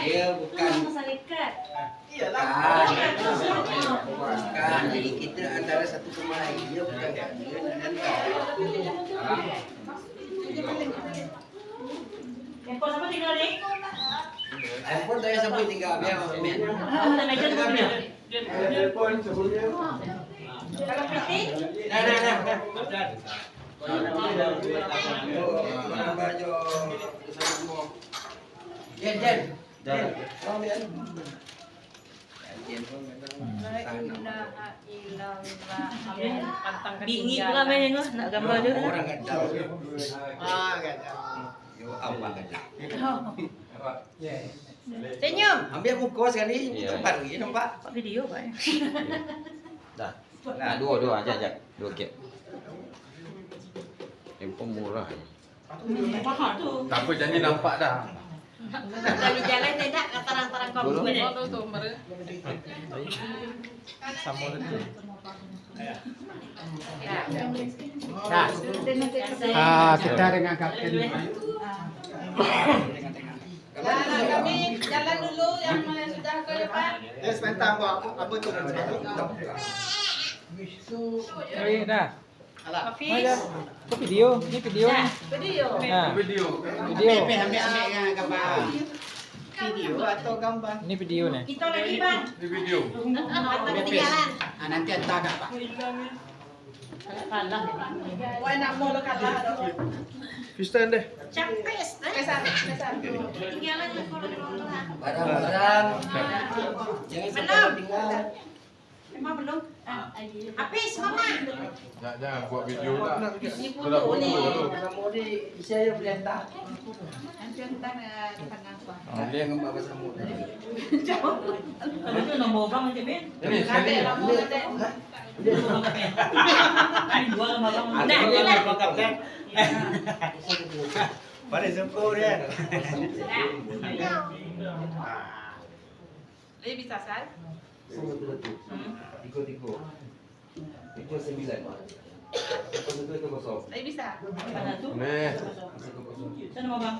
Dia bukan bukan. Jadi kita antara satu sama lain. Dia bukan dia dan Handphone apa tinggal ni? handphone saya sampai tinggal biar men. Ada meja tu dia. Telepon sebelumnya. Kalau piti? Nah. Mana baju semua. Jen. Oh, Jen. Jen pun Bingi pula main ni nak gambar dia. orang kat dalam. Kat Yo apa kat dalam. Senyum. Ambil muka sekali, muka baru je nampak. Buat video apa? Dah. Nah, dua ajak. Dua kek. Handphone murah. Faham tu. Tak apa, janji nampak dah. Dari jalan tidak tarang-tarang kau Dulu. ni. Sama lagi. Kita dengan kapten. Kami jalan dulu yang mana sudah ke depan. Ya sebentar apa tu? Dah. Hafiz. Kau video? Ni video. Video. Ha. Video. Video. Ambil dengan gambar. Video atau gambar? Ni video ni. Kita lagi bang. Ini video. Atau ketinggalan. Nanti hantar kat Pak. Kalah. Wah nak mau lo kalah dah. Piston deh. Capes. Kesan. Ketinggalan je kalau di bawah. Barang-barang. Jangan sampai ketinggalan. Memang belum. Hafiz mama. Jangan buat video lah. Ni Kau dah foto ni. foto dulu. Modi saya boleh hantar. Nanti hantar depan apa? Dia gambar pasal modi. Kalau tu nombor bang macam ni. Ini sekali. Ada nombor ada. Dua nombor bang. Ada Dah, dua dah. nombor kapten. Pada sempur dia. Lebih bisa sal. Tiga 9. Satu itu kosong. Lebih bisa. Mana tu? Nih. Sana nombor bang.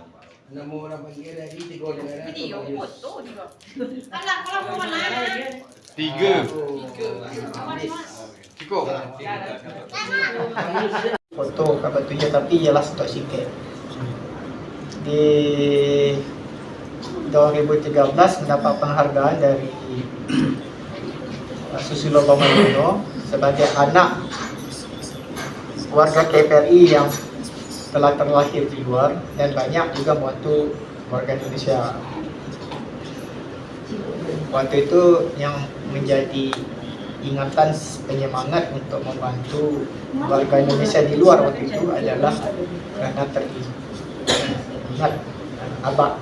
Nombor orang panggil lagi 3 dengan Video foto juga. Alah kalau mau mana? 3. Cukup. Foto kapal tu je tapi ialah stok sikit. Di 2013 mendapat penghargaan dari Susilo Bambang Yudhoyono sebagai anak warga KPRI yang telah terlahir di luar dan banyak juga membantu warga Indonesia. Waktu itu yang menjadi ingatan penyemangat untuk membantu warga Indonesia di luar waktu itu adalah kerana teringat Abah.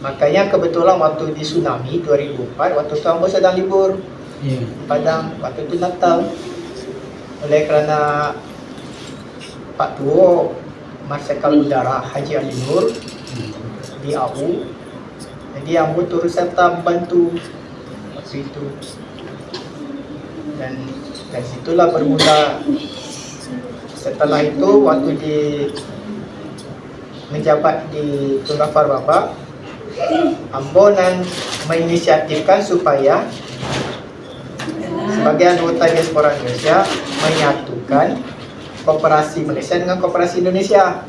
Makanya kebetulan waktu di tsunami 2004, waktu tu Ambo sedang libur Padang, waktu itu Natal. Oleh kerana Pak Tuo Marsikal Udara Haji Ali Nur di AU, jadi Ambo turut serta membantu waktu itu. Dan dari situlah bermula. Setelah itu waktu di menjabat di Tun Ghaffar Baba, Ambo menginisiatifkan supaya sebagai anggota diaspora Indonesia menyatukan koperasi Malaysia dengan koperasi Indonesia.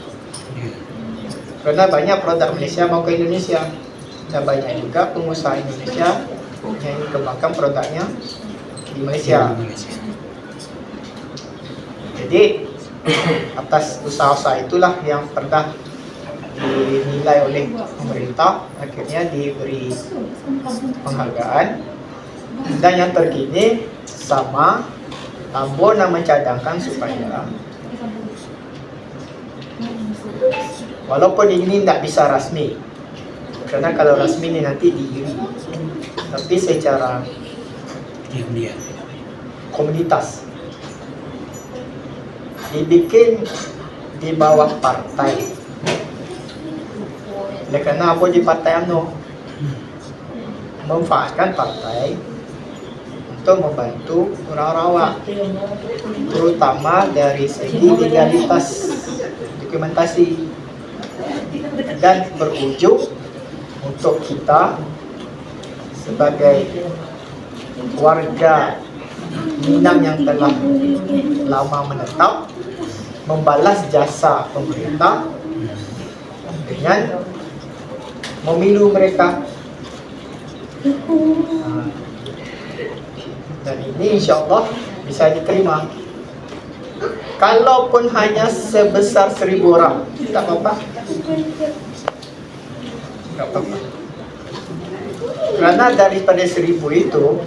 Karena banyak produk Malaysia mau ke Indonesia dan banyak juga pengusaha Indonesia yang ingin kembangkan produknya di Malaysia. Jadi atas usaha-usaha itulah yang pernah dinilai oleh pemerintah, akhirnya diberi penghargaan. Dan yang terkini sama Ambo nak mencadangkan supaya walaupun ini tidak bisa rasmi, karena kalau rasmi ini nanti diiri, tapi secara komunitas dibikin di bawah partai. Oleh kerana Ambo di Partai UMNO, memanfaatkan partai untuk membantu orang-orang awak, terutama dari segi legalitas dokumentasi, dan berujung untuk kita sebagai warga Minang yang telah lama menetap membalas jasa pemerintah dengan memilu mereka. Dan ini insyaAllah bisa diterima. Kalaupun hanya sebesar 1,000 orang, tak apa-apa. Tak apa-apa. Kerana daripada 1,000 itu,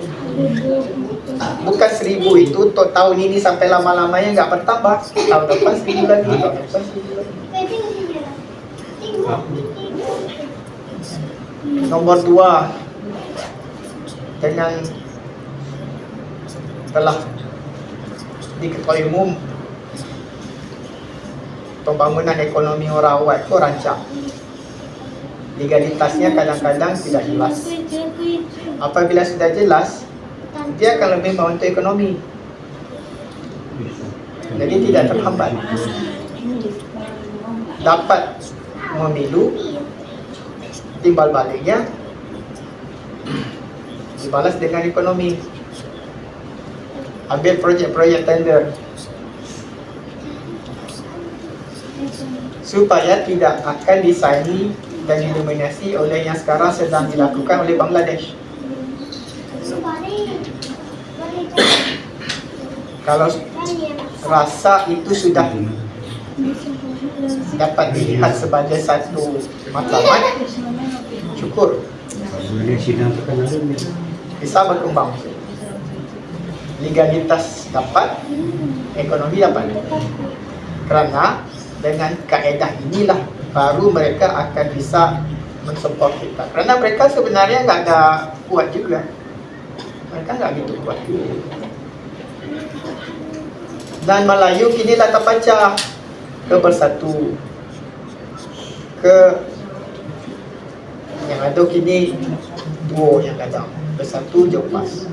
bukan 1,000 itu untuk tahun ini sampai lama-lamanya nggak bertambah. Tahun depan 1,000 lagi, tahun depan 1,000 lagi. Nomor 2, dengan telah diketahui umum pembangunan ekonomi orang awak itu rancang. Legalitasnya kadang-kadang tidak jelas. Apabila sudah jelas, dia akan lebih membantu ekonomi. Jadi tidak terhambat. Dapat memilu, timbal baliknya dibalas dengan ekonomi. Ambil projek-projek tender supaya tidak akan disaingi dan didominasi oleh yang sekarang sedang dilakukan oleh Bangladesh. Kalau rasa itu sudah dapat dilihat sebagai satu matlamat, syukur bisa berkembang. Legalitas dapat, ekonomi dapat. Kerana dengan kaedah inilah baru mereka akan bisa mensupport kita. Kerana mereka sebenarnya nggak ada kuat juga. Mereka nggak begitu kuat. Dan Melayu kini dah terpecah ke bersatu, ke yang ada kini dua yang ada, bersatu je pas.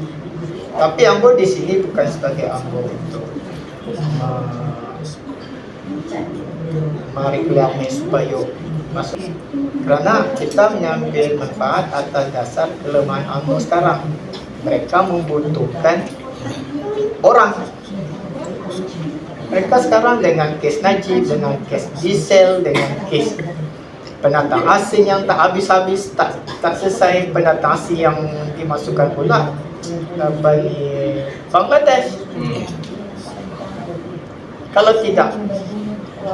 Tapi Ambo di sini bukan sebagai Ambo untuk mereklame supaya masuk. Kerana kita mengambil manfaat atas dasar kelemahan Ambo sekarang. Mereka membutuhkan orang. Mereka sekarang dengan kes Najib, dengan kes diesel, dengan kes pendatang asing yang tak habis-habis, tak selesai, pendatang asing yang dimasukkan pula bagi Bangladesh. Kalau tidak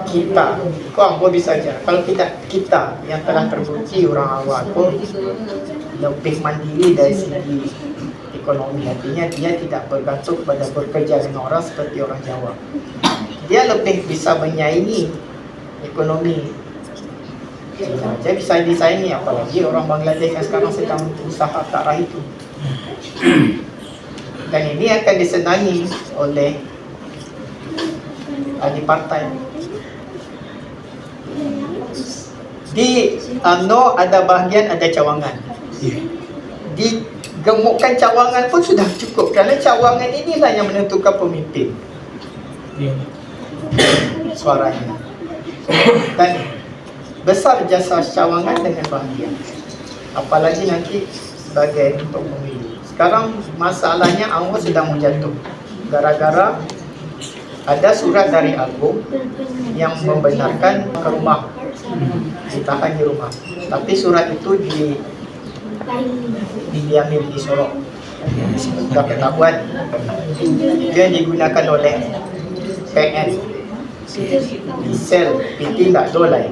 kita, kau Ambo bisa saja. Kalau tidak kita yang telah terbukti orang awam pun lebih mandiri dari segi ekonomi, artinya dia tidak bergantung pada bekerja dengan orang seperti orang Jawa. Dia lebih bisa menyaingi ekonomi Cina. Dia bisa disaingi, apalagi orang Bangladesh yang sekarang sedang berusaha ke arah itu. Dan ini akan disenangi oleh ahli partai. Di UMNO ada bahagian, ada cawangan. Digemukkan cawangan pun sudah cukup, kerana cawangan inilah yang menentukan pemimpin suaranya. Dan besar jasa cawangan dengan bahagian, apalagi nanti sebagai untuk pemilu. Sekarang masalahnya Anwar sedang menjatuh gara-gara ada surat dari Agung yang membenarkan ke rumah, ditahan di rumah. Tapi surat itu diambil di Sorok. Sudah ketahuan. Dia digunakan oleh PN. Di sel PT tak ada lain.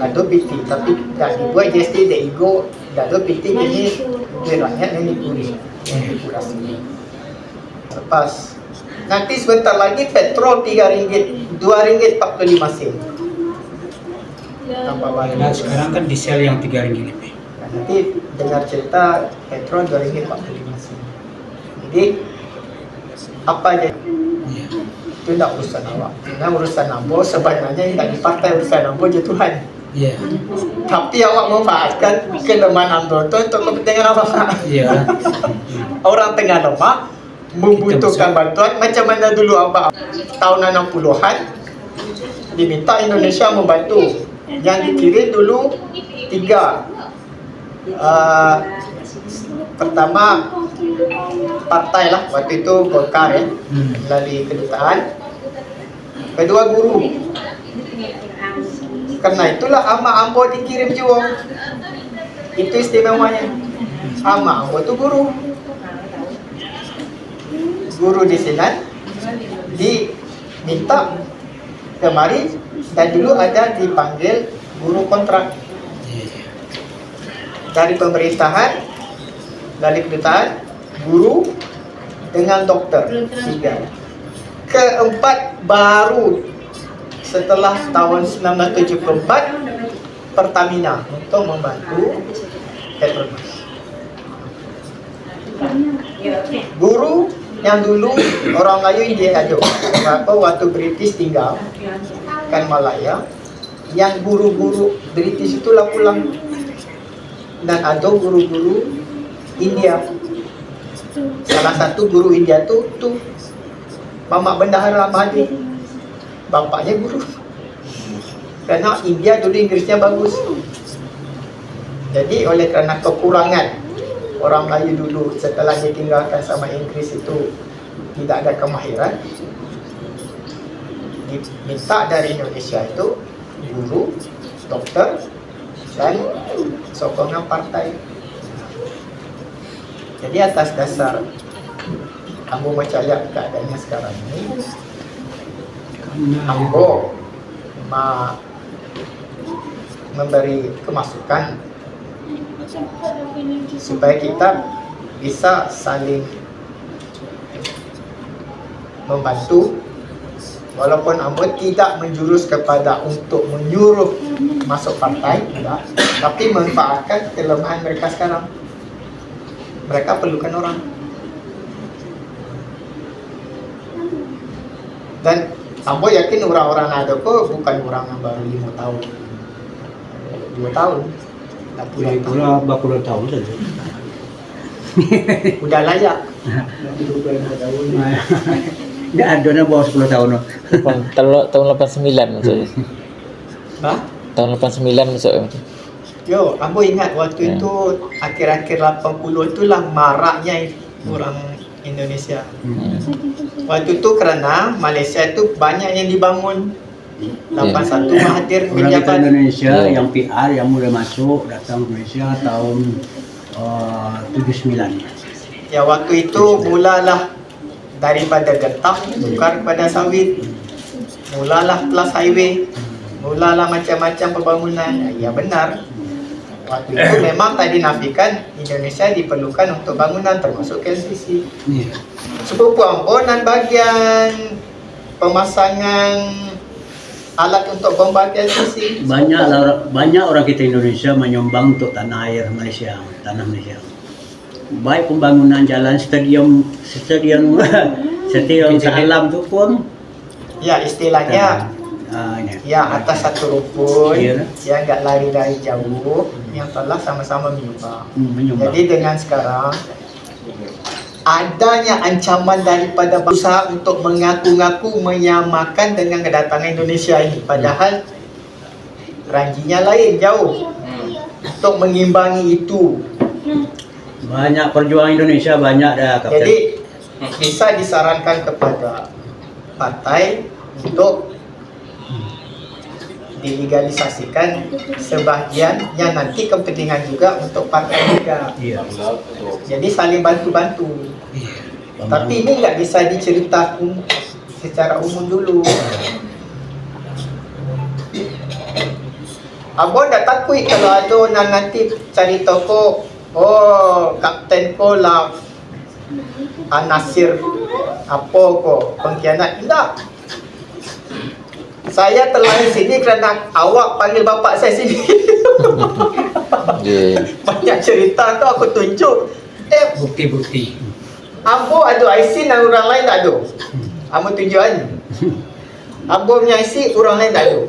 Ada PT tapi tak dibuat JST dia ego. Tak ada PT ini dia rakyat yang dipuri. Lepas nanti sebentar lagi petrol RM3, RM2.45. Tambah balik. Nah, sekarang kan diesel yang RM3 lebih. Nanti dengar cerita petrol RM2.45. Jadi apa aja itu tak urusan awak. Karena urusan Ambo sebenarnya yang tak di partai, urusan Ambo je Tuhan. Ya. Tapi awak memanfaatkan kelemahan Ambo itu untuk kepentingan apa? Iya. Orang tengah lemah membutuhkan bantuan. Macam mana dulu abang tahun 60-an diminta Indonesia membantu. Yang dikirim dulu 3. Pertama partai lah, waktu itu Golkar ya, melalui kedutaan. Kedua guru. Karena itulah Ahmad Ambo dikirim juga. Itu istimewanya. Ahmad Ambo itu guru. Guru di Sinan diminta kemari, dan dulu ada dipanggil guru kontrak dari pemerintahan, dari kedutaan, guru dengan dokter 3. Keempat baru setelah tahun 1974 Pertamina untuk membantu Petronas. Guru yang dulu orang Melayu India ada, waktu British tinggal kan Malaya, yang guru-guru British itulah pulang, dan ada guru-guru India. Salah satu guru India tu Mamak Bendahara Mahdi, bapaknya guru. Karena India dulu Inggrisnya bagus. Jadi oleh kerana kekurangan orang Melayu dulu setelah ditinggalkan sama Inggris itu tidak ada kemahiran, diminta dari Indonesia itu guru, dokter, dan sokongan partai. Jadi atas dasar Ambo macam lihat keadaannya sekarang ini, Ambo memberi kemasukan supaya kita bisa saling membantu, walaupun Ambo tidak menjurus kepada untuk menyuruh masuk partai, tidak, tapi memanfaatkan kelemahan mereka sekarang. Mereka perlukan orang. Dan Ambo yakin orang-orang ada kok bukan orang yang baru 5 tahun, 2 tahun. Pula bakul tahun saja. Udah layak. Enggak ada nak bawa 10 tahun. Tahun 89 maksudnya. Hah? Tahun 89 maksudnya. Yo, Ambo ingat waktu itu akhir-akhir 80 itulah maraknya orang Indonesia. Waktu itu kerana Malaysia itu banyak yang dibangun. 81 Mahathir Orang kita menjabat. Indonesia yang PR yang mulai masuk datang ke Malaysia tahun 79. Ya, waktu itu mulalah daripada getah tukar kepada sawit. Mulalah kelas highway. Mulalah macam-macam pembangunan. Ya benar. Waktu itu memang tak dinafikan Indonesia diperlukan untuk bangunan termasuk KLCC. Sepupu Ambo dan bagian pemasangan alat untuk bomba KLCC. Banyak orang kita Indonesia menyumbang untuk tanah air Malaysia, tanah Malaysia. Baik pembangunan jalan, stadium alam tu pun. Ya, istilahnya ya atas satu rumpun yang enggak lari dari jauh, yang telah sama-sama menyumbang. Jadi dengan sekarang adanya ancaman daripada usaha untuk mengaku-ngaku menyamakan dengan kedatangan Indonesia ini, padahal ranjinya lain jauh untuk mengimbangi itu. Banyak perjuangan Indonesia banyak dah. Kapten. Jadi bisa disarankan kepada partai untuk dilegalisasikan sebahagian yang nanti kepentingan juga untuk partai juga. Iya. Jadi saling bantu-bantu. Tapi ini nggak bisa diceritakan secara umum dulu. Abang dah takut kalau ada orang nanti cari toko, oh kapten ko lah Nasir apa ko pengkhianat. Tidak. Saya telah di sini kerana awak panggil bapak saya sini. Banyak cerita tu aku tunjuk. Bukti-bukti. Ambo ada IC dan orang lain tak ada. Ambo tunjuk kan. Ambo punya IC, orang lain tak ada.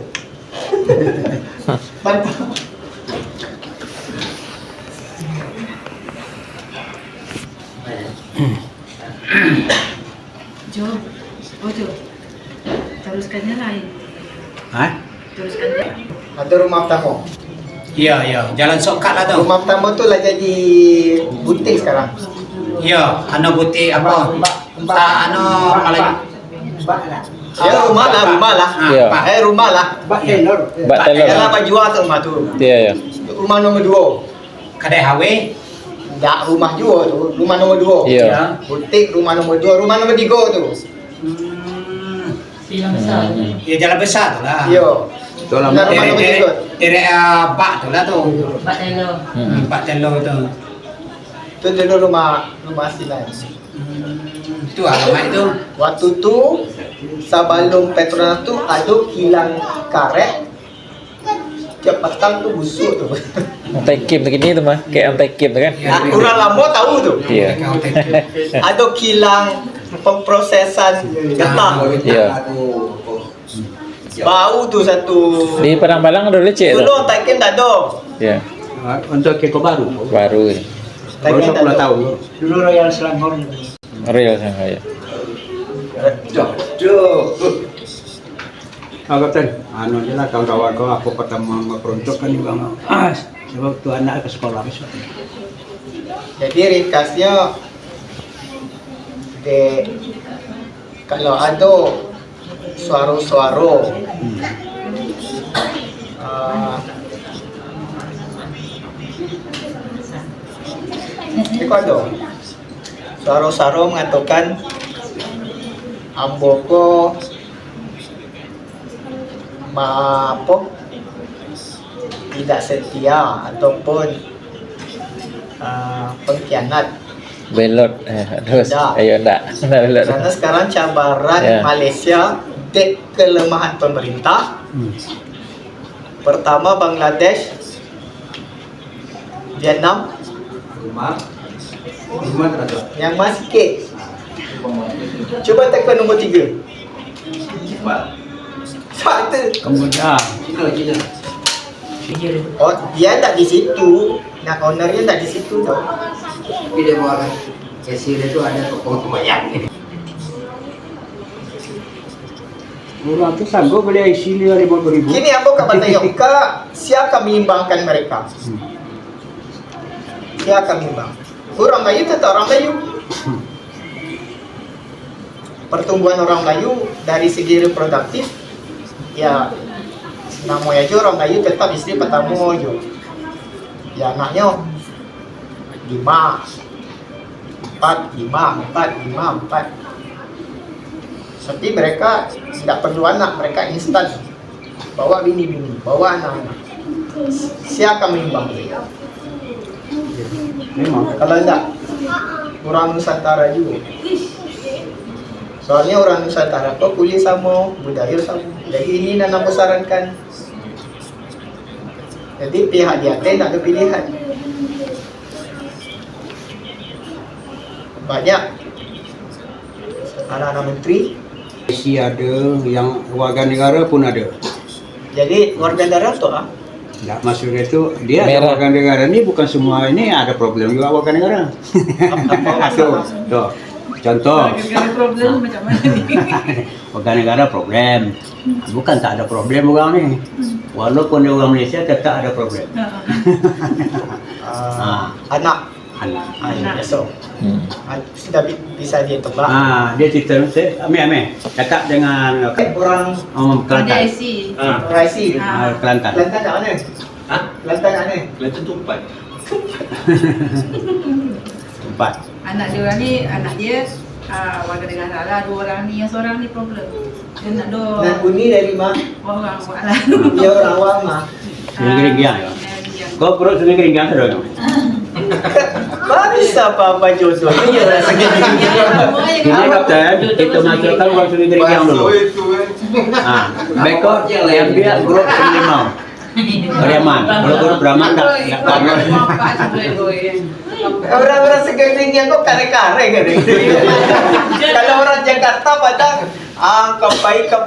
Bantu. Jo. Oh Jo. Teruskannya lain. Ha? Teruskannya. Ada rumah tamu. Ya, ya. Jalan shortcut lah tu. Rumah tamu tu lah jadi butik sekarang. Ya, anu butik apa? Anu Melayu. Ya rumah lah. Ya. Rumah lah. Bak telur. Kalau apa jual tu rumah tu. Ya, ya. Rumah nombor 2. Kedai HW. Tak, rumah jual tu. Rumah nombor 2. Ya. Butik rumah nombor 2. Rumah nombor 3 tu. Silang besar. Ya jalan besar tu lah. Ya. Betul lah. Rumah nombor 3. Derek bak tu lah tu. Pak Taylor. Bak telur tu. Tu dulu rumah Silan. Tu alamat tu. Waktu tu sebelum Petronas tu ada kilang karet. Tiap petang tu busuk tu. Antai Kim begini tu mah. Kayak Antai Kim tu kan. Orang lama tahu tu. Iya. Ada kilang pemprosesan getah. Ya. Bau tu satu. Di Padang Balang ada lecek tu. Dulu tak kem tak ada. Ya. Untuk keko baru. Baru ni. Tak kem tak ada. Dulu Royal Selangor. Real sangat ya. Kapten, anu je lah kawan-kawan kau aku pertama memperuntukkan juga sebab tu anak ke sekolah besok. Jadi ringkasnya kalau ada suara-suara ini kau ada suara-suara mengatakan amboko apa tidak setia ataupun pengkhianat. Belot. Terus. Tak. Ayo ndak. Ndak belot. Karena sekarang cabaran Ya. Malaysia kelemahan pemerintah. Pertama Bangladesh, Vietnam, Myanmar sikit. Cuba tekan nombor 3. Satu. Kemudian Oh, dia tak di situ. Nak ownernya tak di situ tau. Tapi dia buat kasir dia tu ada tokoh kebanyak. orang tu sanggup boleh isi 5,000. Kini apa kata Kak, siapa menyumbangkan mereka? Siapa menyumbang? Orang Melayu tetap orang Melayu. Pertumbuhan orang Melayu dari segi reproduktif, ya namanya aja orang Melayu tetap isteri pertama aja. Ya anaknya 5, 4, 5. Tapi mereka tidak perlu anak, mereka instan. Bawa bini-bini, bawa anak-anak. Siapa menyumbang? Memang. Kalau tidak, orang Nusantara juga. Soalnya orang Nusantara kok kulit sama, budaya sama. Jadi ini Nana sarankan. Jadi pihak dia tak ada pilihan. Banyak anak-anak menteri. Isi ada, yang warga negara pun ada. Jadi warga negara tu ah. Tak, maksudnya tu dia ada Merah. warga negara ni bukan semua ini ada problem juga warga negara. Tu. Contoh. Problem macam mana ni? Warga negara problem. Bukan tak ada problem orang ni. Walaupun dia orang Malaysia tetap ada problem. Anak. Anak. So, sudah bisa dia tebak. Dia cerita Amir cakap dengan Orang Ada Kelantan. IC. Raisi. Kelantan. Kelantan tak mana? Kelantan tak mana? Tempat. Anak dia orang ni, anak dia warga negara lah. 2 orang ni, yang seorang ni problem. Dia nak Dan bunyi dari mana? orang buat lah. Dia orang awam mah. Sungai-Geringgiang ya. Kau perut Sungai-Geringgiang sudah. Mana bisa apa-apa jodoh ni orang segini. Ini kapten, kita masukkan orang Sungai-Geringgiang dulu. Bekor yang dia grup Limau. Beriaman, kalau grup Beraman tak. Orang-orang segini yang kok kare-kare kan. Kalau orang Jakarta Padang Kau baik ke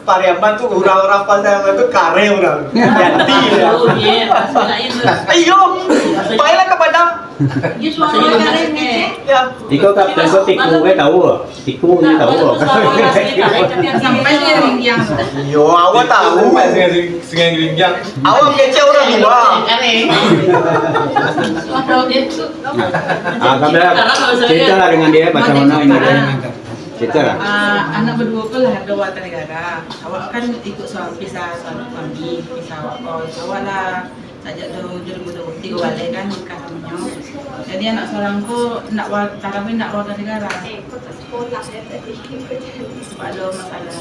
Pariaman tu orang-orang Pariaman tu kare orang. Ganti ya. Oh, iya, bahasa lain tu. Ayo, baiklah ke Padang. You suara karen ni. Ya. Tiku kat tengok tiku tahu. Tiku ni tahu. Sampai dia ringgiang. Yo, awak tahu. Sungai Geringgang. Awak kecil orang dua. Suara dia tu. Kamu cerita lah dengan dia macam mana ini dia. Cerita lah. Anak berdua tu lah ada warga negara. Awak kan ikut pisah suami kami, pisah awak kos. Awak lah sajak 2023 balik kan nikah namanya. Jadi anak seorang tu nak tarawih nak warga negara. Sebab ada masalah.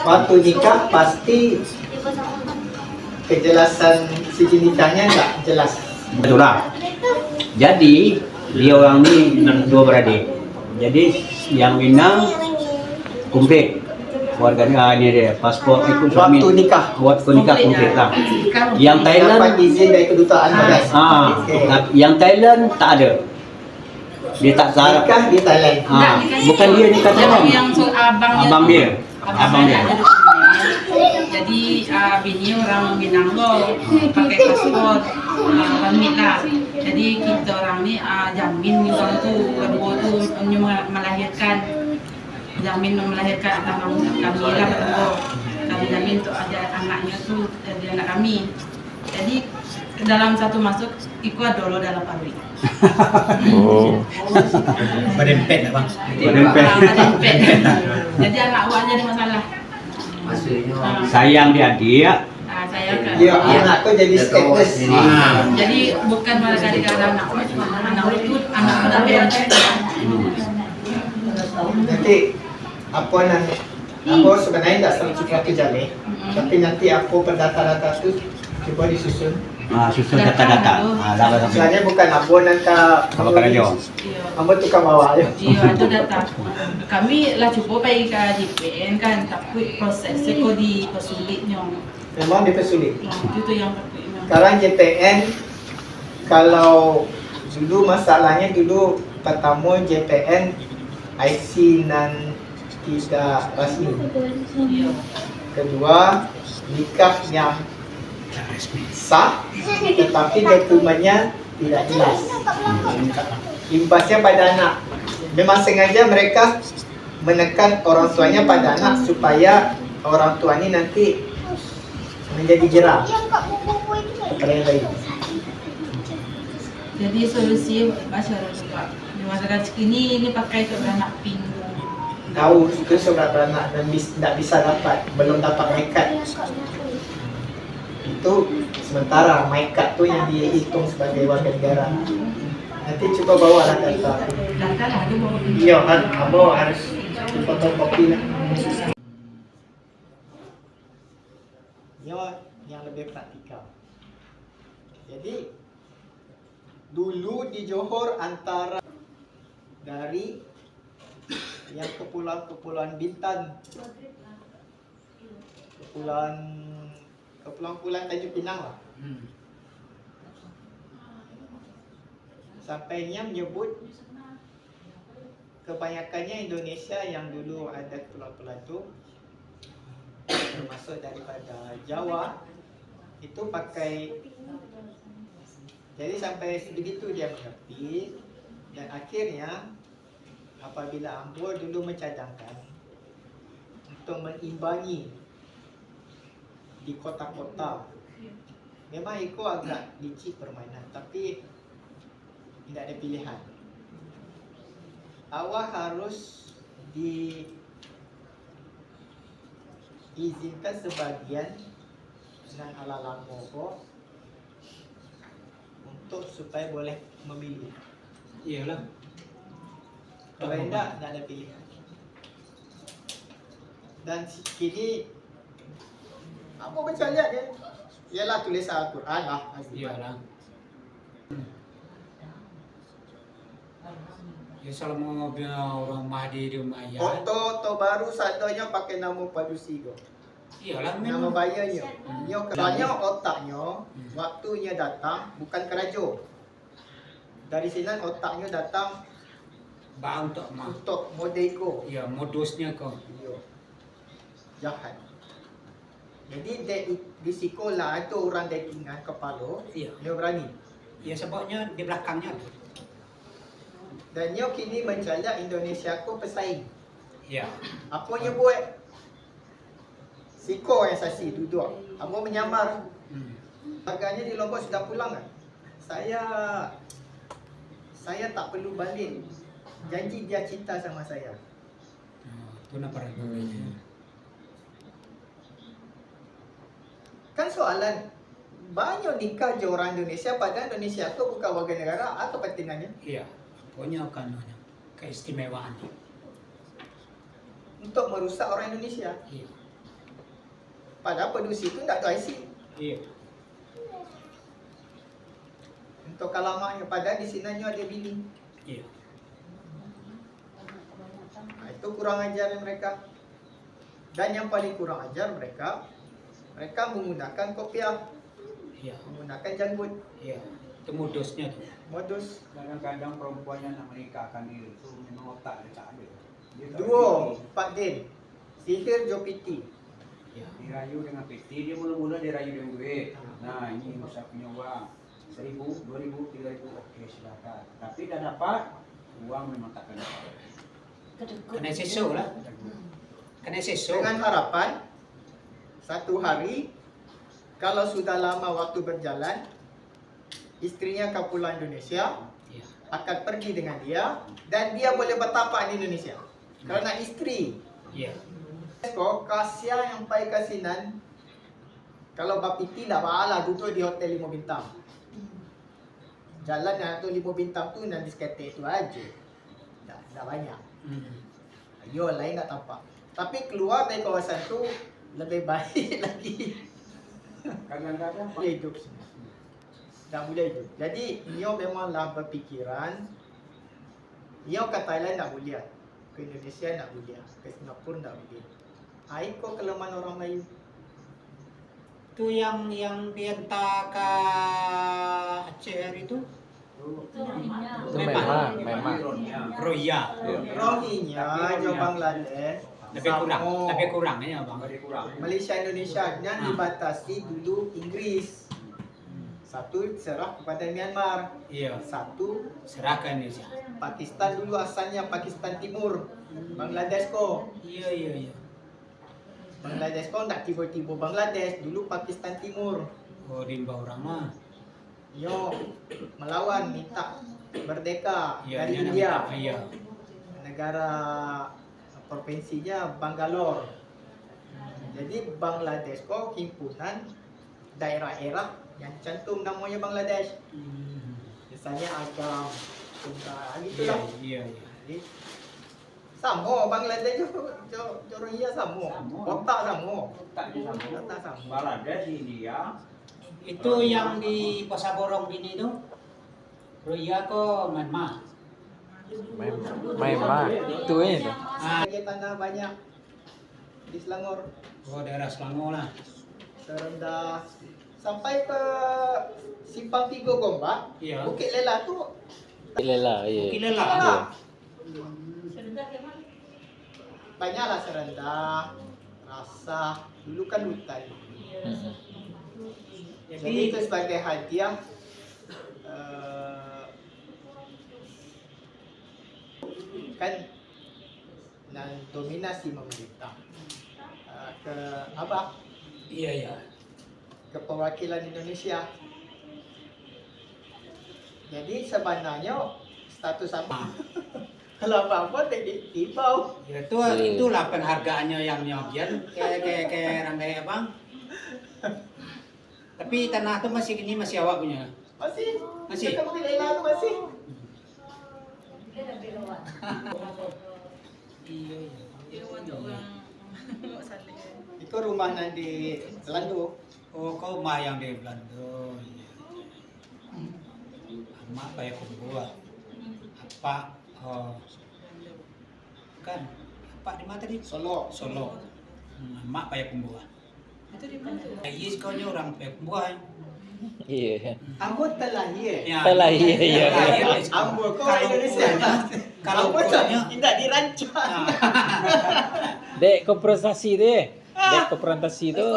Waktu nikah pasti kejelasan segi nikahnya tak jelas. Betul lah. Jadi dia orang ni dua beradik. Jadi yang Minang komplit warga negara ni dia pasport ikut suami. Waktu nikah. Waktu nikah komplit lah. Yang Dapat Thailand izin dari kedutaan bagas. yang Thailand tak ada. Dia tak syarat. Nikah di Thailand. Bukan dia nikah Thailand. Yang Abang dia. Abang dia. Jadi bini orang Minang lo pakai paspor permit lah. Jadi kita orang ni jamin orang tu kedua tu melahirkan, jamin melahirkan anak kami lah kedua. Kami jamin untuk ada anaknya tu jadi anak kami. Jadi dalam satu masuk ikut ada lo dalam pabrik. Berempet lah bang. Berempet. Jadi anak awak jadi masalah. Maksudnya Sayang dia. Saya kan. Dia anak tu jadi status. Jadi bukan warga negara anak itu anak pendamping. Nanti apa nanti aku sebenarnya tak selalu suka jaleh, tapi nanti aku perdata-data tu cuba disusun. Susun data-data. Sebenarnya bukan apa nanti Apa kena dia? apa tukang bawa je. Iya, itu data. Kami lah cuba pergi ke JPN kan, tapi prosesnya kok dipersulitnya. Memang dipersulit. Itu yang takutnya. Sekarang JPN kalau dulu masalahnya dulu pertama JPN IC nan tidak rasmi. Iya. Kedua nikah yang sah tetapi dokumennya tidak jelas. Imbasnya pada anak. Memang sengaja mereka menekan orang tuanya pada anak supaya orang tua ini nanti menjadi jerah. Jadi solusi masyarakat di masyarakat ini pakai beranak pink. Tahu itu surat beranak dan tidak bisa dapat, belum dapat MyCard. Itu sementara MyCard tu yang dihitung sebagai warga negara. Nanti cuba bawa lah data. Data lah tu bawa. Iya kan, kamu harus fotokopi lah. Yang lebih praktikal. Jadi dulu di Johor antara dari yang kepulauan Bintan, kepulauan Tanjung Pinang lah. Sampainya menyebut kebanyakannya Indonesia yang dulu ada pulau-pulau itu termasuk daripada Jawa itu pakai, jadi sampai begitu dia mengerti dan akhirnya apabila Ambon dulu mencadangkan untuk mengimbangi di kota-kota, memang itu agak licik permainan tapi tidak ada pilihan. Awak harus diizinkan sebagian dengan ala mogok untuk supaya boleh memilih. Iyalah. Kalau tidak ada pilihan. Dan kini apa baca lihat dia? Ialah tulisan Al-Quran lah. Iyalah. Ya selama orang Mahdi di Umayyad. Foto baru satunya pakai nama Padusi go. Iyalah Nama bayarnya. Soalnya otaknya waktunya datang bukan kerajo. Dari sini otaknya datang Bang untuk mah. untuk modeko. Ya modusnya kau. jahat. Jadi di sekolah itu orang datingan kepala, Iya. dia berani. Ya sebabnya di belakangnya. Dan dia kini menjajah Indonesia ko pesaing. Iya. Apa yang buat? Siko yang saksi duduk. Apa menyamar. Agaknya di Lombok sudah pulang kan? Saya tak perlu balik. Janji dia cinta sama saya. Itu nak perang. Kan soalan banyak nikah je orang Indonesia padahal Indonesia tu bukan warga negara. Apa kepentingannya? Iya. Pokoknya kan keistimewaan. Untuk merusak orang Indonesia. Iya. Padahal pendusi itu tak ada IC. Iya. Untuk alamatnya padahal di sini ada bini. Iya. Itu kurang ajar mereka. Dan yang paling kurang ajar mereka menggunakan kopiah, Iya. menggunakan janggut, Iya. Itu modusnya tuh. modus. Kadang-kadang perempuannya nak menikahkan diri itu memang otak dia tak ada. Dia tak Duo, ada. Pak Din, sihir Jopiti. Iya. Dirayu dengan PT, dia mula-mula dirayu dengan duit. Nah, ini Musa punya uang. 1,000, 2,000, 3,000, okey silakan. Tapi dah dapat, uang memang takkan dapat. Kena sesok lah. Kena sesok. Dengan harapan satu hari kalau sudah lama waktu berjalan, istrinya akan pulang Indonesia, Iya. akan pergi dengan dia dan dia boleh bertapak di Indonesia. Kerana isteri. Iya. Kau Kasia yang pai kasinan. Kalau bapiti dah bahala duduk di hotel 5 bintang. Jalan yang tu 5 bintang tu dan diskotek tu aja. Dah banyak. Yo lain tak tampak. Tapi keluar dari kawasan tu lebih baik lagi. Kadang-kadang Boleh hidup semua. Tak boleh hidup. Jadi Nyo memanglah berfikiran Nyo ke Thailand tak boleh, ke Indonesia tak boleh, ke Singapura tak boleh. Itu kelemahan orang Melayu. Itu yang dihantar ke Aceh hari itu. Memang. Rohingya. Rohingya, Jawa Bangladesh, Lebih kurangnya bang. lebih kurang. Malaysia, Indonesia yang dibatasi dulu Inggris. Satu serah kepada Myanmar, Iya. satu Serahkan Indonesia. Pakistan dulu asalnya Pakistan Timur, Bangladesh ko. Iya. Bangladesh ko tak tiba-tiba Bangladesh, dulu Pakistan Timur. Oh rimba orang mah. Yo melawan minta merdeka Iya. dari dia nak India. minta- Iya. Negara provinsinya Bangalore. Jadi Bangladesh ko himpunan daerah-daerah yang cantum namanya Bangladesh. Misalnya Agam, gitulah. Iya. Jadi sama Bangladesh Rohingya sama. Otak sama. Otaknya sama. Otak sama. Bangladesh, India, Itu yang di Pasar Borong ini tuh. Rohingya ko Myanmar. Memang. Itu itu. Dia tanah banyak di Selangor. Oh daerah Selangor lah. Serendah sampai ke Simpang 3 Gombak. Iya. Bukit Lela tu Lela, iya. Gila lah. lah. Banyaklah serendah, rasa. Dulu kan hutan. Jadi itu sebagai hadiah kan dan dominasi memerintah ke apa? Iya. Ke perwakilan Indonesia. Jadi sebenarnya status sama. Kalau apa-apa tibau. Ya itulah penghargaannya yang nyobian kayak Ranggai Abang. Tapi tanah itu masih awak punya. Masih. Masih? Kita Bukit Lela tu masih. Iya. Itu rumah nanti Selando. Oh kau mah yang di Belanda. Mak bayar kumbuah. Apa? Oh. Kan? Apa di mana tadi? Solo. Solo. Mak bayar kumbuah. Itu di mana? Iya, kau orang bayar kumbuah. Iya. Ambo terlahir. Ya, Terlahir, iya. Ambo kau Kalau Indonesia. kalau Ambo tak ukurannya tidak dirancang. Dek, kau prestasi deh. baik ke perantasi itu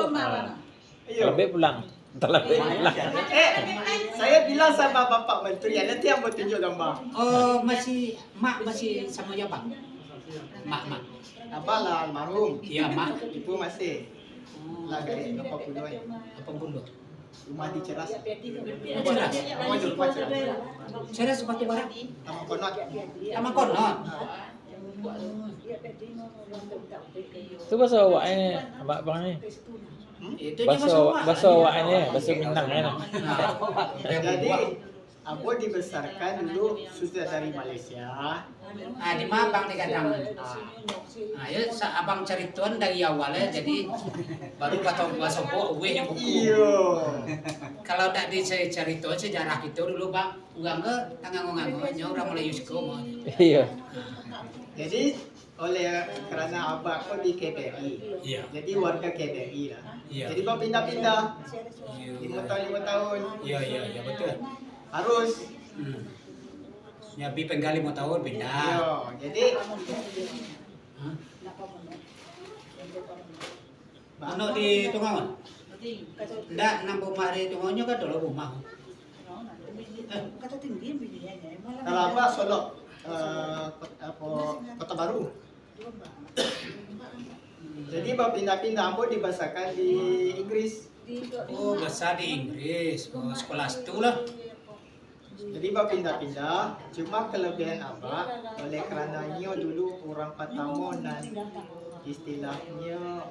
lebih pulang. Terlebih pulang. Saya bilang sama Bapak Menteri, nanti yang mau tunjuk gambar. Oh, masih sama ya, Bang? Mak. Abang lah almarhum. Iya, Mak. Ibu masih. Lah dari 80 ya. 80. Rumah di Ceras. Ceras. Rumah di rumah Ceras. Ceras sepatu barang. Sama Konot. Sama konot. Itu bahasa awaknya, abang ini. Itu Bahasa awaknya, bahasa Minangnya. Jadi Abo dibesarkan dulu sudah dari Malaysia. Di Mabang di kadang. Ya abang cerituan dari awalnya jadi baru kata bahasa buku buku. Iya. Kalau tak diceritakan sejarah itu dulu Bang, enggak tangan-tangan orang Melayu sekolah. Iya. Jadi karena abah aku di KBRI. Iya. Jadi warga KBRI lah. Iya. Jadi mau pindah-pindah. 5 tahun. Iya betul. Harus. Ya bi penggali mau tahun pindah. Iya. Jadi Ano di Tungawan? Ndak nambah mari Tungawannya kan dulu rumah. kalau apa Solo Kota Baru. Jadi mau pindah-pindah Ambo dibasakan di Inggris. Oh, bahasa di Inggris. Oh, sekolah itu lah. Jadi mau pindah-pindah, cuma kelebihan Abah oleh kerana dulu orang Patamon dan istilahnya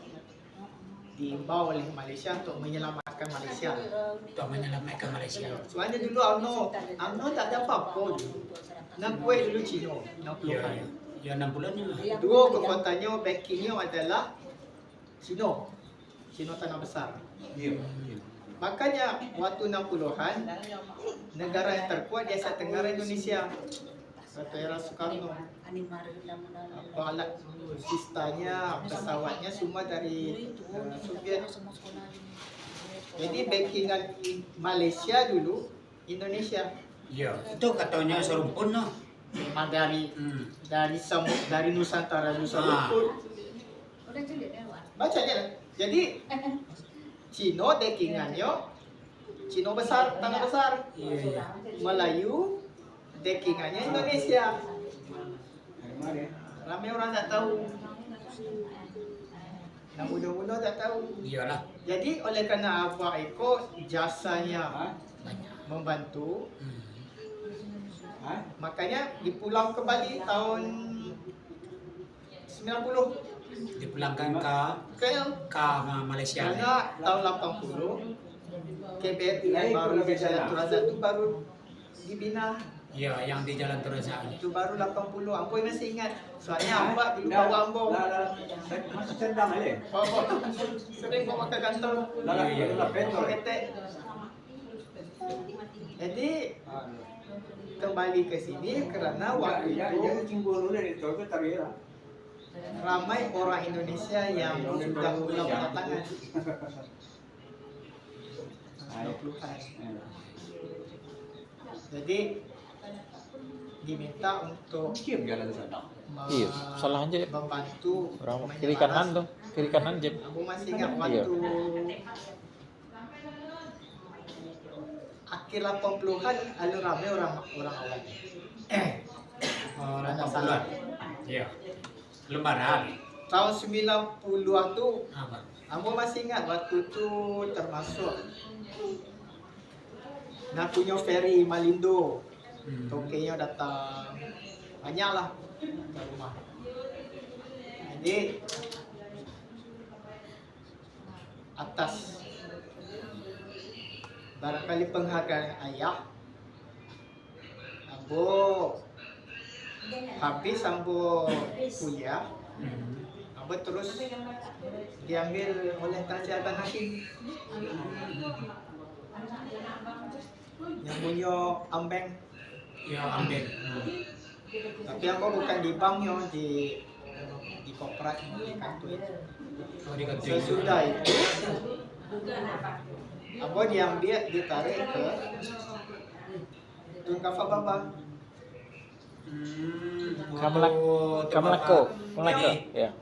diimbau oleh Malaysia untuk menyelamatkan Malaysia. Untuk menyelamatkan Malaysia. Soalnya dulu UMNO tak ada apa-apa dulu. Nak kuih dulu Cina, 60-an. Ya 60-an. Dua kekuatannya backingnya adalah Cina. Cina tanah besar. Makanya waktu 60-an negara yang terkuat di Asia Tenggara Indonesia. Waktu era Soekarno. Apa alat sistanya, pesawatnya semua dari Soviet. Jadi backingan Malaysia dulu Indonesia. Iya, itu katanya serumpun no. Memang dari Nusantara rumput. Baca aja. Jadi Cina dekingannya Cina besar, tanah besar. Iya. Melayu dekingannya Indonesia. Ramai orang tak tahu. Yang muda-muda tak tahu. Iyalah. Jadi oleh kerana Abah Eko jasanya membantu, makanya dipulang ke Bali tahun 90. Dipulangkan ke Malaysia. Karena tahun 80 KBRI baru di Jalan Turaza itu baru dibina. Iya, yang di Jalan Turaza. Itu baru 80. Ambo masih ingat. Soalnya Abah dulu bawa Ambo. Sering bawa ke kantor. Ketek. Jadi kembali ke sini karena waktu itu ramai orang Indonesia yang sudah mulai berdatangan. 20-an. Jadi diminta untuk Iya, salah aja ya. membantu Orang kiri kanan tuh, kiri kanan Jep. Aku masih ingat waktu akhir 80-an ada ramai orang awal. Orang Papuan. Iya. Lebaran. Tahun 90-an tuh Apa? aku masih ingat waktu itu termasuk nak punya ferry Malindo. Tokenya datang banyak lah ke rumah. Jadi atas barangkali penghargaan ayah, Ambo habis Ambo kuliah, Ambo terus diambil oleh Tan Sri Abang Hakim yang punya Ambeng. Ya, ambil. Tapi Ambo bukan di banknya, di korporat, di kantor. Oh, di kantor. Sesudah itu Ambo diambil, ditarik ke Tun Kafa Baba. Kamelako, ya.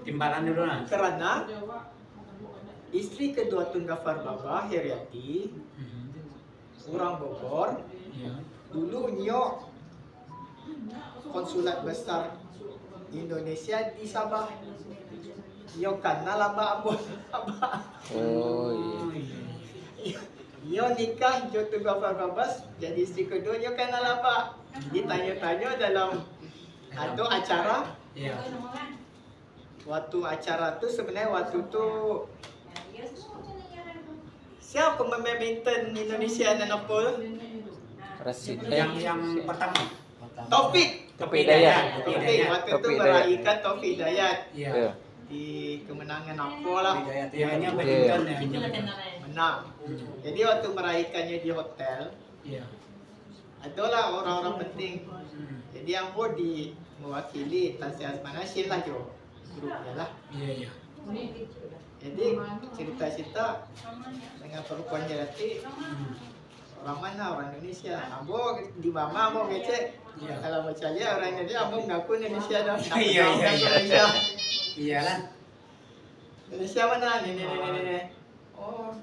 Timbalan dulu nah. Karena Istri kedua Tunggafar Baba, Heriati, orang Bogor. Dulu Nyo konsulat besar Indonesia di Sabah. Nyo kenal Abah Ambon. Oh iya. Nyo nikah Jo Tunggafar Babas, jadi istri kedua Nyo kenal Abah. Ditanya-tanya dalam ada acara. Waktu acara tuh sebenarnya waktu tuh siapa pemain badminton Indonesia dan apa? Rasid. Yang pertama. Taufik. Taufik Hidayat. Taufik waktu itu Taufik Hidayat. meraihkan Taufik Hidayat Iya. di kemenangan apa lah. Hanya badminton ya. Menang. Jadi waktu meraihkannya di hotel, adalah orang-orang penting. Jadi Ambo di mewakili Tasya Asmanasin lah Jo. Grupnya lah. Jadi cerita-cerita dengan perempuan Heriati, orang mana? Orang Indonesia. Ambo di mama Ambo ngecek. Kalau baca dia orang Indonesia, Ambo mengaku Indonesia dah. Iya. Indonesia. Iyalah. Indonesia mana? Ini. Oh.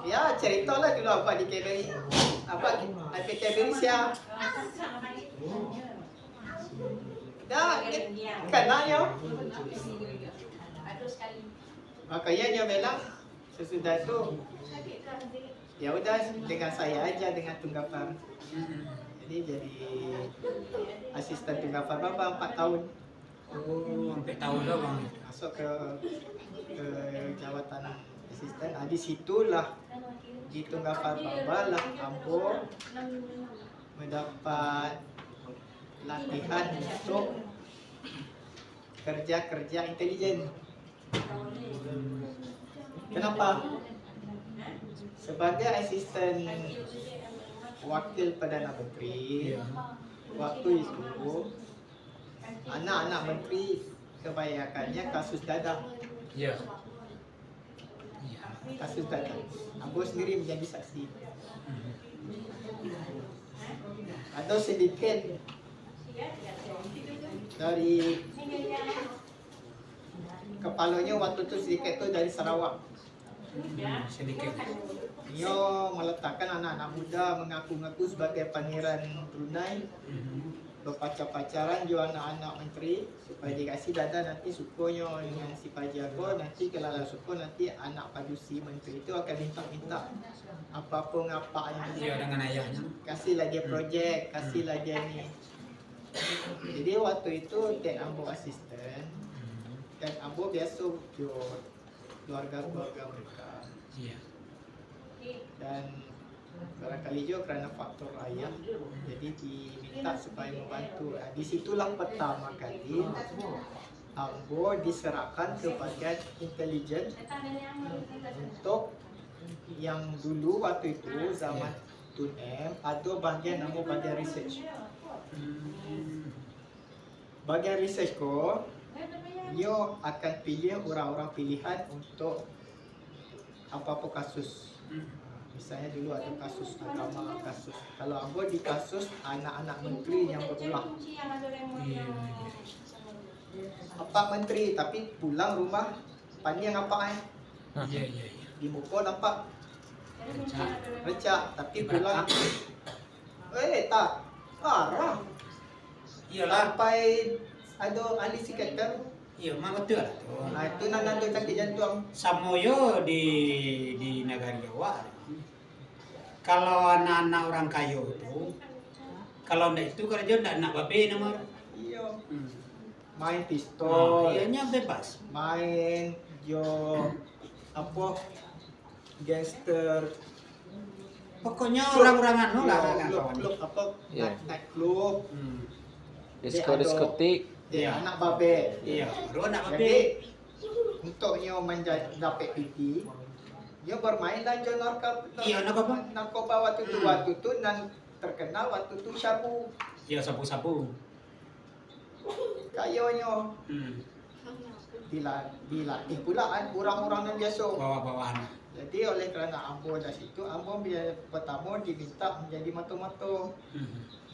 Ya cerita lah dulu apa di KBRI. Apa di KBRI siapa? Dah, kenanya. Makanya dia bilang sesudah itu ya udah dengan saya aja dengan Tunggafar. Jadi asisten Tunggafar Baba 4 tahun. Oh, sampai tahun lah bang. Masuk ke jawatan asisten. Di situlah di Tunggafar Baba lah Ambo mendapat latihan untuk kerja intelijen. Kenapa? Sebagai asisten wakil Perdana Menteri, waktu itu anak-anak menteri kebanyakannya kasus dadah. Kasus dadah. Ambo sendiri menjadi saksi. Atau sedikit dari kepalanya waktu itu sedikit tu dari Sarawak. Sedikit. Dia meletakkan anak-anak muda mengaku-ngaku sebagai pangeran Brunei, berpacar-pacaran juga anak-anak menteri supaya dikasih dada nanti sukunya dengan si Pajago, nanti kalau suku nanti anak padusi menteri itu akan minta apa-apa ngapanya. Iya dengan ayahnya. Kasihlah dia projek, kasihlah dia ni. Jadi waktu itu Tek Ambo asisten dan Ambo biasa keluarga-keluarga mereka. Dan barangkali juga kerana faktor ayah, jadi diminta supaya membantu. Di situlah pertama kali Ambo diserahkan ke bagian intelijen untuk yang dulu waktu itu zaman Tun M ada bagian Ambo bagian research. Bagian research ko, yo akan pilih orang-orang pilihan untuk apa-apa kasus. Misalnya dulu ada kasus agama, kasus. Kalau Ambo di kasus anak-anak menteri yang berulah. Apa menteri tapi pulang rumah panjang apa di muka nampak recak tapi pulang tak parah. Iyalah. Sampai ada ahli psikiater. Iya, mah betul lah tu. Itu nanti sakit jantung. Samoyo di negara Jawa. Kalau anak-anak orang kaya itu, kalau ndak itu kerja ndak nak babe nama. Iya. Main pistol. Ianya bebas. Main apa gangster. Pokoknya orang-orang anu lah klub apa Iya. night club. Diskotik. Dia anak babe. Iya, baru anak babe. Jadi untuknya dapat PT, dia bermainlah je narkoba. Iya, narkoba. Narkoba waktu itu dan terkenal waktu itu sabu. Iya, sapu-sapu. Kayaknya dilatih pula kan orang-orang yang biasa. Bawah-bawahan. Jadi oleh kerana Ambo dari situ, Ambo pertama diminta menjadi mato-mato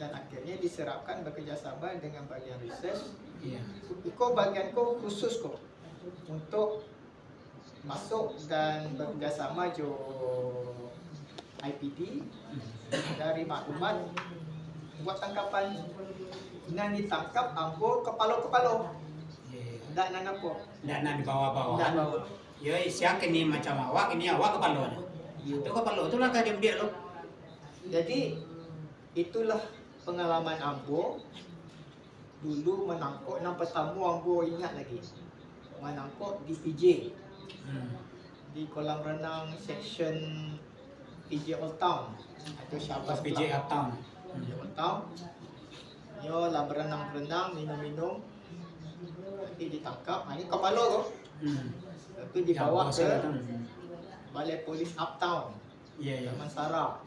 dan akhirnya diserahkan bekerjasama dengan bagian research. Iya. Iko bagian kau khusus kok untuk masuk dan bekerjasama jo IPD dari maklumat buat tangkapan. Nan ditangkap ambo kepala-kepala. Tak nak apa. Ndak nak dibawa-bawa. Tak bawa. Ya, siang ini macam awak, ini awak kepala. Itu kepala itulah kan dia lo. Jadi itulah pengalaman ambo dulu menangkap yang pertama ambo ingat lagi. Menangkap di PJ. Di kolam renang section PJ Old Town atau Syabas Pas PJ Uptown. PJ Old Town. Yo lah berenang-berenang, minum-minum. Nanti ditangkap. Ini kepala tu. Lepas tu dibawa ke Balai Polis Uptown. Ya, ya. Damansara.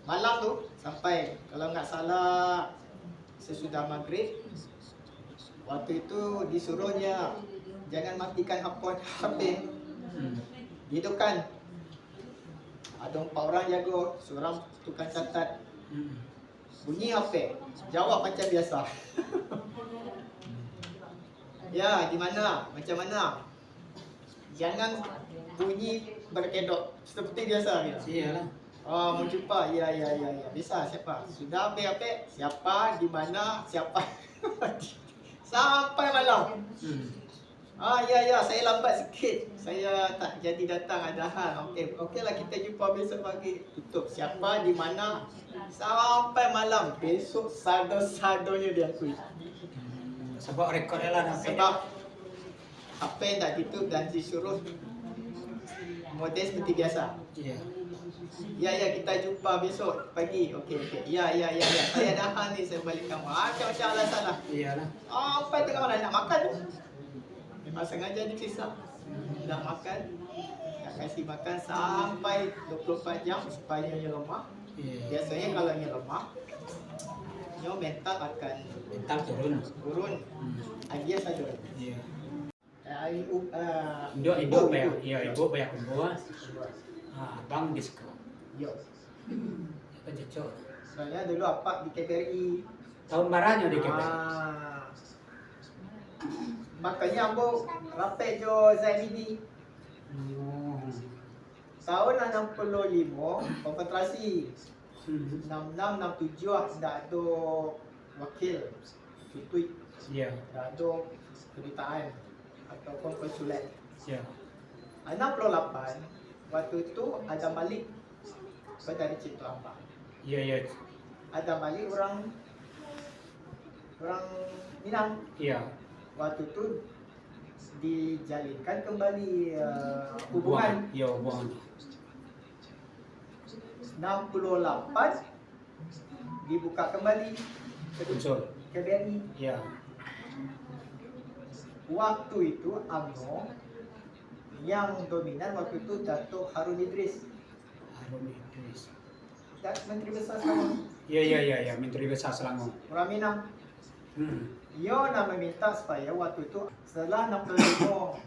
Malam tu sampai kalau nggak salah sesudah maghrib. Waktu itu disuruhnya jangan matikan HP. Hidupkan. Ada 4 orang jaga, seorang tukang catat. Bunyi HP, jawab macam biasa. Ya, di mana? Macam mana? Jangan bunyi berkedok seperti biasa. Iyalah. Oh, mau jumpa? Ya. Bisa, siapa? Sudah apa? Siapa? Di mana? Siapa? Sampai malam. Ya, saya lambat sikit. Saya tak jadi datang, ada hal. Okeylah, kita jumpa besok pagi. Tutup. Siapa? Di mana? Sampai malam. Besok sado-sadonya dia akui. Sebab rekod dia lah. Sebab apa yang tak tutup dan disuruh model seperti biasa. Iya. Ya, kita jumpa besok pagi. Okey. Ya. Saya dah hal ni, saya balik kamu. Macam alasan lah. Iyalah. Sampai tengah malam nak makan tu. Memang sengaja dipisah. Nak makan. Nak kasih makan sampai 24 jam supaya dia lemah. Iya. Biasanya kalau dia lemah, dia mental akan Mental turun. Dia saja. Iya. Ibu Bayar. Iya, ibu bayar kumpulan. Bang diskon. Yo. Apa cocok? Saya dulu apa di KBRI. Tahun baranya di KBRI. Makanya ambo rapet jo Zainidi. Tahun 65 konsentrasi. 66 67 tidak ada wakil tutui. Iya. Tidak ada kedutaan ataupun konsulat. Iya. 68 waktu itu ada Malik dari Cipto Ambang. Iya. Ada Malik orang Minang. Iya. Waktu itu dijalinkan kembali hubungan. Iya, hubungan. 68 dibuka kembali Unsur. KBRI. Iya. Waktu itu UMNO yang dominan waktu itu Datuk Harun Idris, Menteri Besar Selangor. Iya, Menteri Besar Selangor. Orang Minang. Dia nak meminta supaya waktu itu setelah 65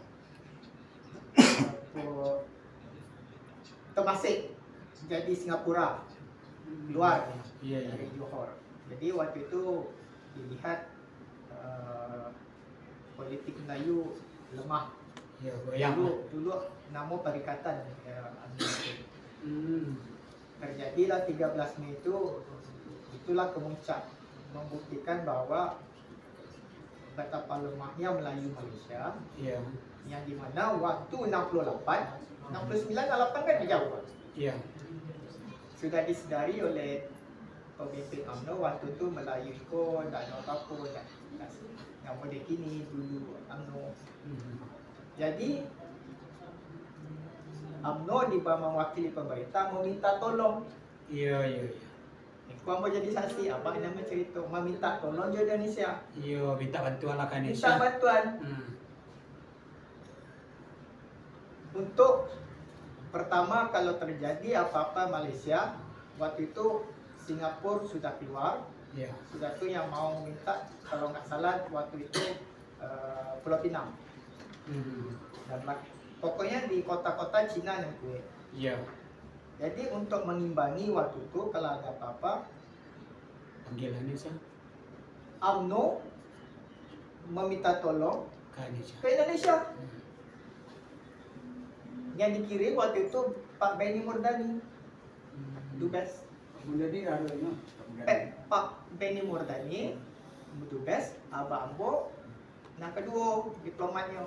termasuk jadi Singapura luar dari Johor. Jadi waktu itu dilihat politik Melayu lemah. Ya, goyang. Dulu nama perikatan terjadilah 13 Mei itu, itulah kemuncak membuktikan bahwa betapa lemahnya Melayu Malaysia. Iya. Yang dimana waktu 68, 69, 68 kan jauh. Iya. Sudah disedari oleh pemimpin UMNO waktu itu Melayu itu tak ada apa-apa, yang boleh kini dulu UMNO. Jadi UMNO di bawah mewakili pemerintah meminta tolong. Iya. Kau mau jadi saksi apa nama cerita? Meminta tolong je Indonesia. Iya, minta bantuan lah kan Minta Indonesia. bantuan untuk pertama kalau terjadi apa-apa Malaysia, waktu itu Singapura sudah keluar. Iya. Sudah tu yang mau minta kalau nggak salah waktu itu Pulau Pinang. Dan pokoknya di kota-kota Cina yang kuat. Iya. Jadi untuk mengimbangi waktu itu kalau ada apa-apa, Panggilan Indonesia UMNO meminta tolong ke Indonesia. ke Indonesia. Yang dikirim waktu itu Pak Benny Murdani, Dubes. Pak Benny Murdani, Dubes, Abah Ambo, nah kedua diplomatnya.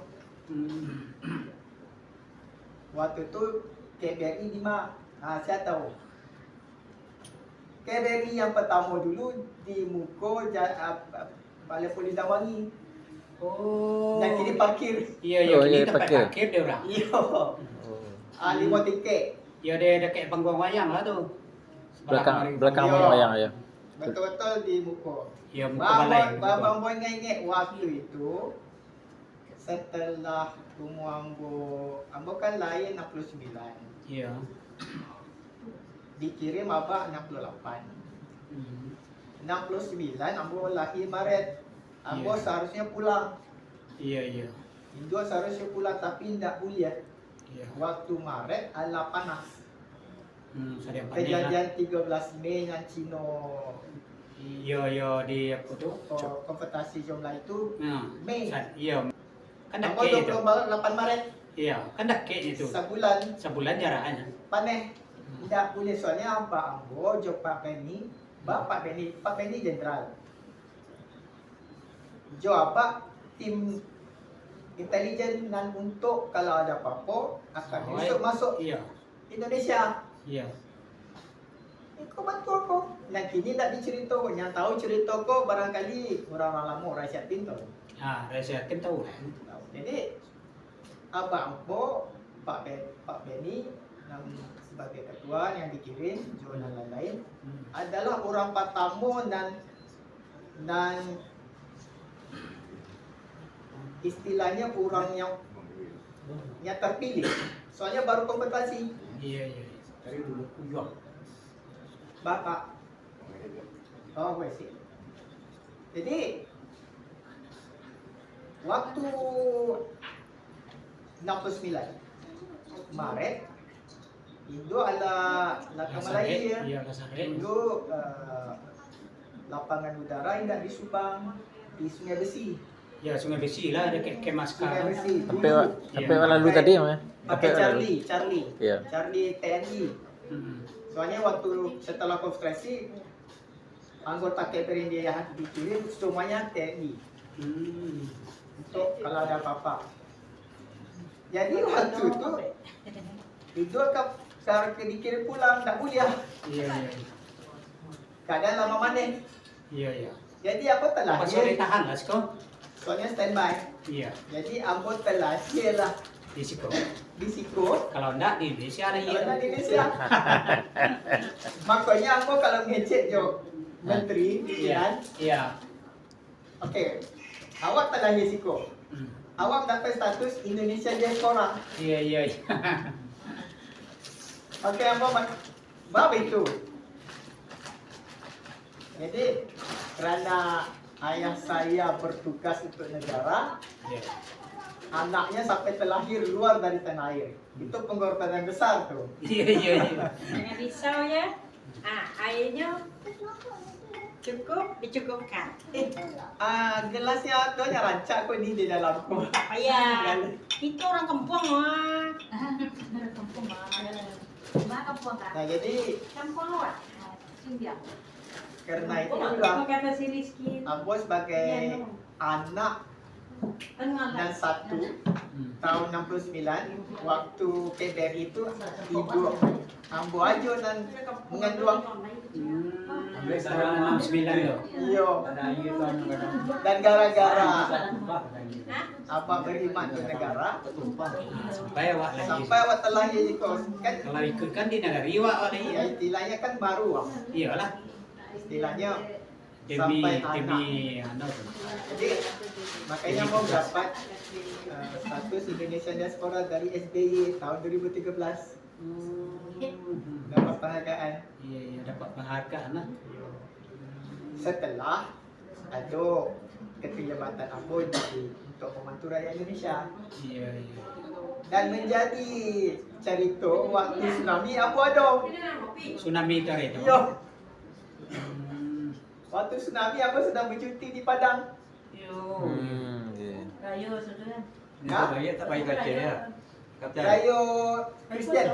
Waktu itu KBRI di mana? Nah, saya tahu. KBRI yang pertama dulu di Muko Balai Polis Dawangi. Oh. Dan kini parkir. Iya, iya, Oh, ini iya, tempat parkir. parkir dia orang. Iya. Oh. 5 tiket. Ya dia dekat panggung wayang lah tu. Sebelah Belakang Iya. wayang ya. Betul-betul di Muko. Ya, muka balai. Babang Boy ingat waktu itu setelah umur Ambo kan lahir 69. Iya. Dikirim Abah 68. Hmm. 69 Ambo lahir Maret. Ambo Iya. seharusnya pulang. Iya, iya. Indo seharusnya pulang tapi tidak boleh. Iya. Waktu Maret ala panas. Saya pandai lah. Kejadian 13 Mei yang Cino Iya, iya di apa tu? kompetisi jumlah itu Nah, Mei. iya. Kan dah Ambo kek itu. 28 Maret Iya, kan dah kek itu. sebulan Sebulan jaraknya. paneh. Tidak boleh soalnya Abah Ambo jok Pak Benny, Pak Benny jenderal. Jo apa tim intelijen dan untuk kalau ada apa-apa akan masuk Iya. Indonesia. Iya. Kau bantu aku. Yang kini tak diceritakan. Yang tahu cerita kau barangkali orang-orang lama, rakyat pintar. Ah, saya kan tahu. Jadi Abah Ambo, Pak Benny yang sebagai ketua yang dikirim, Johan dan lain-lain adalah orang pertama dan istilahnya orang yang terpilih. Soalnya baru kompetisi. Iya, iya. Dari dulu kuyang. Bapak. Oh, gue sih. Jadi waktu 69 Maret Indo ala Laka Malaya. Iya, Kasare. Dulu lapangan udara indah di Subang di Sungai Besi. Ya, Sungai Besi lah dekat Kemaskar. Sungai Besi. Sampai lalu tadi ya. Pakai Charlie. Iya. Charlie TNI. Soalnya waktu setelah konferensi anggota KPRI yang dikirim semuanya TNI untuk kalau ada apa-apa. Jadi waktu itu sekarang dikirim pulang tak boleh. Iya, iya. Keadaan lama mana? Iya, iya. Jadi aku telah Pas sore tahan lah, Sko. soalnya standby. Iya. Jadi aku telah lah Di Siko. di Siko. Kalau enggak di Indonesia ada Kalau iya. di Indonesia. Makanya aku kalau ngecek jo menteri pikiran. Iya. Oke. Awak telah di Siko. Awak dapat status Indonesia diaspora. Iya, iya, iya. Oke, bab itu. Jadi kerana ayah saya bertugas untuk negara, Iya. anaknya sampai terlahir luar dari tanah air. Itu pengorbanan besar tuh. Iya, iya, iya. Jangan risau ya. Airnya cukup, dicukupkan. Gelasnya tuh rancak kok di dalamku. Ya, itu orang kampung wah. Kampung mah kampung kan? Nah jadi Kampung awak. Sindia. karena itu Apa juga kata si Rizky? Ambo sebagai anak dan satu tahun 69 waktu KBRI itu ibu Ambo aja dan mengandung. Sampai sekarang 69 loh. Iya. Dan gara-gara apa beriman ke negara Sampai awak lagi. sampai awak telah jadi kos kan Kalau ikut kan di negara iwak awak lagi. ya istilahnya kan baru Iyalah. istilahnya Demi sampai demi anak. anu tuh. Jadi makanya mau dapat status Indonesia Diaspora dari SBY tahun 2013 dapat penghargaan Iya, iya dapat penghargaan lah. setelah ada keterlibatan Ambo untuk pembantu rakyat Indonesia Iya, iya. dan menjadi cerita waktu tsunami Ambo ada. Tsunami itu. Iya. Waktu tsunami Ambo sedang bercuti di Padang. Yo. Iya. Kayu sudah. Dia bayar tak bayar kaca ya. Kapten. Rayo Kristen.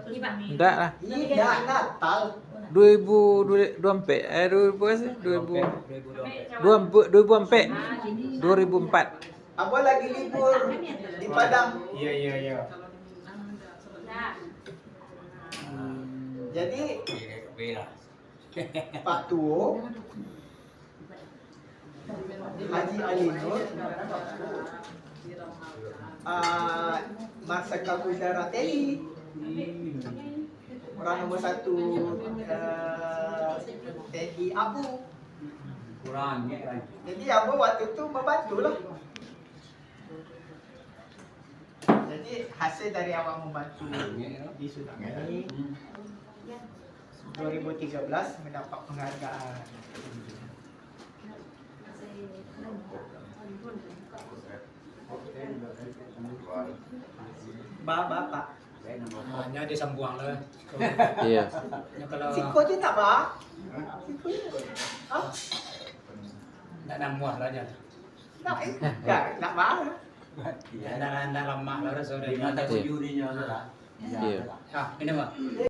Ini Pak. Enggak lah. Tidak Natal. 2024 2000 sih? 2024. 2004. Abah lagi libur di Padang. Iya. Nah, Jadi Bela. Pak Tuo Haji Ali Nur Marsaka Pujara TNI orang nomor 1 TNI Abu. Kurangnya kan. Jadi Abu waktu tu membantu lah. Jadi hasil dari awak membantu di tsunami 2013 mendapat penghargaan. Bapak. Hanya dia sambuang lah. Iya. Kalau Siko je tak bah? Siko je. Ah, nak namuah lah aja. nak bah. Nak lama lah saudara. Dia tak setuju dia. Iya. Ah, ini mah.